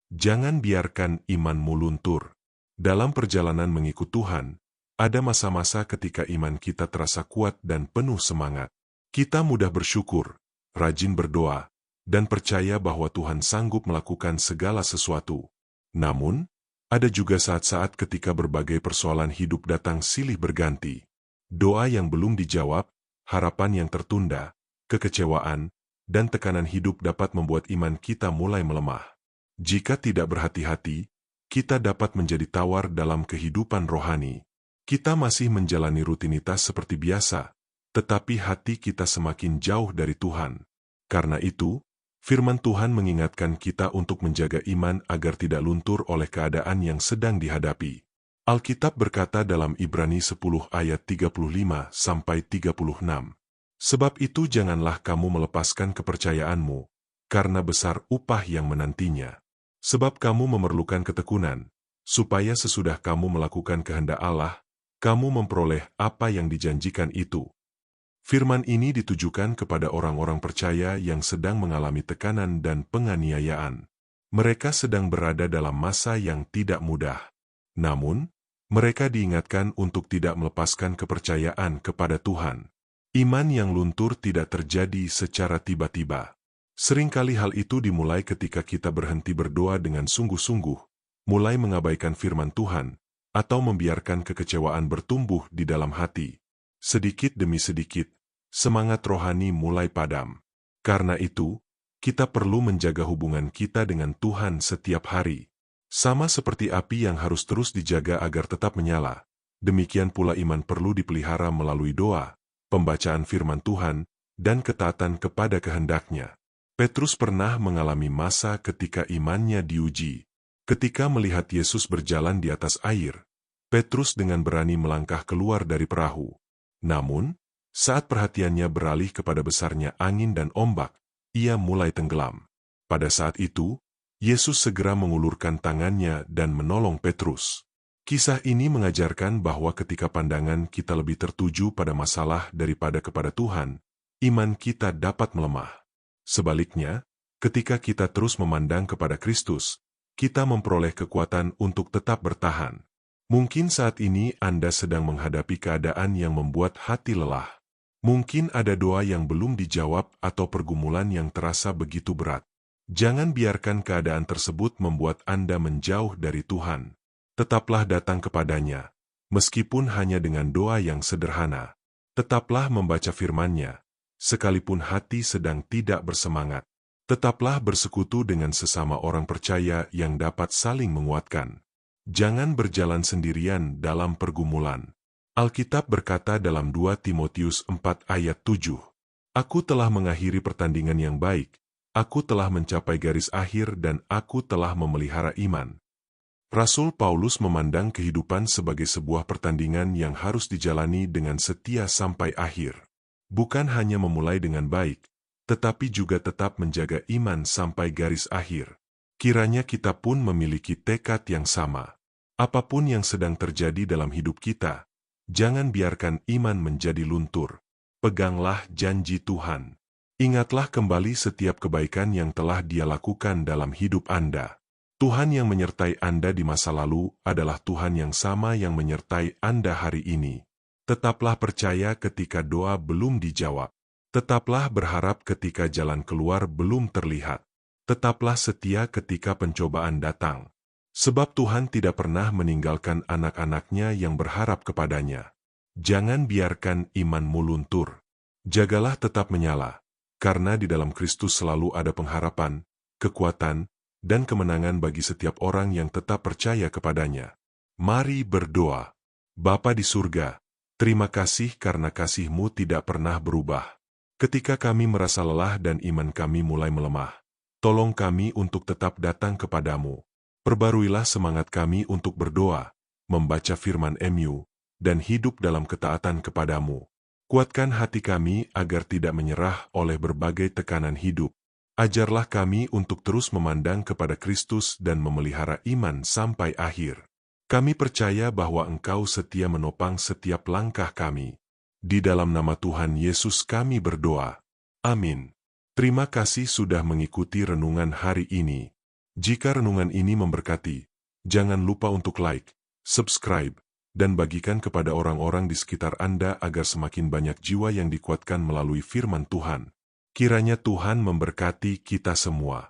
Jangan biarkan imanmu luntur. Dalam perjalanan mengikut Tuhan, ada masa-masa ketika iman kita terasa kuat dan penuh semangat. Kita mudah bersyukur, rajin berdoa, dan percaya bahwa Tuhan sanggup melakukan segala sesuatu. Namun, ada juga saat-saat ketika berbagai persoalan hidup datang silih berganti. Doa yang belum dijawab, harapan yang tertunda, kekecewaan, dan tekanan hidup dapat membuat iman kita mulai melemah. Jika tidak berhati-hati, kita dapat menjadi tawar dalam kehidupan rohani. Kita masih menjalani rutinitas seperti biasa, tetapi hati kita semakin jauh dari Tuhan. Karena itu, firman Tuhan mengingatkan kita untuk menjaga iman agar tidak luntur oleh keadaan yang sedang dihadapi. Alkitab berkata dalam Ibrani 10 ayat 35-36, "Sebab itu janganlah kamu melepaskan kepercayaanmu, karena besar upah yang menantinya. Sebab kamu memerlukan ketekunan, supaya sesudah kamu melakukan kehendak Allah, kamu memperoleh apa yang dijanjikan itu." Firman ini ditujukan kepada orang-orang percaya yang sedang mengalami tekanan dan penganiayaan. Mereka sedang berada dalam masa yang tidak mudah. Namun, mereka diingatkan untuk tidak melepaskan kepercayaan kepada Tuhan. Iman yang luntur tidak terjadi secara tiba-tiba. Seringkali hal itu dimulai ketika kita berhenti berdoa dengan sungguh-sungguh, mulai mengabaikan firman Tuhan, atau membiarkan kekecewaan bertumbuh di dalam hati. Sedikit demi sedikit, semangat rohani mulai padam. Karena itu, kita perlu menjaga hubungan kita dengan Tuhan setiap hari. Sama seperti api yang harus terus dijaga agar tetap menyala, demikian pula iman perlu dipelihara melalui doa, pembacaan firman Tuhan, dan ketaatan kepada kehendak-Nya. Petrus pernah mengalami masa ketika imannya diuji. Ketika melihat Yesus berjalan di atas air, Petrus dengan berani melangkah keluar dari perahu. Namun, saat perhatiannya beralih kepada besarnya angin dan ombak, ia mulai tenggelam. Pada saat itu, Yesus segera mengulurkan tangannya dan menolong Petrus. Kisah ini mengajarkan bahwa ketika pandangan kita lebih tertuju pada masalah daripada kepada Tuhan, iman kita dapat melemah. Sebaliknya, ketika kita terus memandang kepada Kristus, kita memperoleh kekuatan untuk tetap bertahan. Mungkin saat ini Anda sedang menghadapi keadaan yang membuat hati lelah. Mungkin ada doa yang belum dijawab atau pergumulan yang terasa begitu berat. Jangan biarkan keadaan tersebut membuat Anda menjauh dari Tuhan. Tetaplah datang kepadanya, meskipun hanya dengan doa yang sederhana. Tetaplah membaca firman-Nya, sekalipun hati sedang tidak bersemangat. Tetaplah bersekutu dengan sesama orang percaya yang dapat saling menguatkan. Jangan berjalan sendirian dalam pergumulan. Alkitab berkata dalam 2 Timotius 4 ayat 7, "Aku telah mengakhiri pertandingan yang baik, aku telah mencapai garis akhir dan aku telah memelihara iman." Rasul Paulus memandang kehidupan sebagai sebuah pertandingan yang harus dijalani dengan setia sampai akhir. Bukan hanya memulai dengan baik, tetapi juga tetap menjaga iman sampai garis akhir. Kiranya kita pun memiliki tekad yang sama. Apapun yang sedang terjadi dalam hidup kita, jangan biarkan iman menjadi luntur. Peganglah janji Tuhan. Ingatlah kembali setiap kebaikan yang telah Dia lakukan dalam hidup Anda. Tuhan yang menyertai Anda di masa lalu adalah Tuhan yang sama yang menyertai Anda hari ini. Tetaplah percaya ketika doa belum dijawab. Tetaplah berharap ketika jalan keluar belum terlihat. Tetaplah setia ketika pencobaan datang. Sebab Tuhan tidak pernah meninggalkan anak-anak-Nya yang berharap kepadanya. Jangan biarkan imanmu luntur. Jagalah tetap menyala, karena di dalam Kristus selalu ada pengharapan, kekuatan, dan kemenangan bagi setiap orang yang tetap percaya kepadanya. Mari berdoa. Bapa di surga, terima kasih karena kasih-Mu tidak pernah berubah. Ketika kami merasa lelah dan iman kami mulai melemah, tolong kami untuk tetap datang kepadamu. Perbaruilah semangat kami untuk berdoa, membaca firman-Mu, dan hidup dalam ketaatan kepadamu. Kuatkan hati kami agar tidak menyerah oleh berbagai tekanan hidup. Ajarlah kami untuk terus memandang kepada Kristus dan memelihara iman sampai akhir. Kami percaya bahwa Engkau setia menopang setiap langkah kami. Di dalam nama Tuhan Yesus kami berdoa. Amin. Terima kasih sudah mengikuti renungan hari ini. Jika renungan ini memberkati, jangan lupa untuk like, subscribe, dan bagikan kepada orang-orang di sekitar Anda agar semakin banyak jiwa yang dikuatkan melalui firman Tuhan. Kiranya Tuhan memberkati kita semua.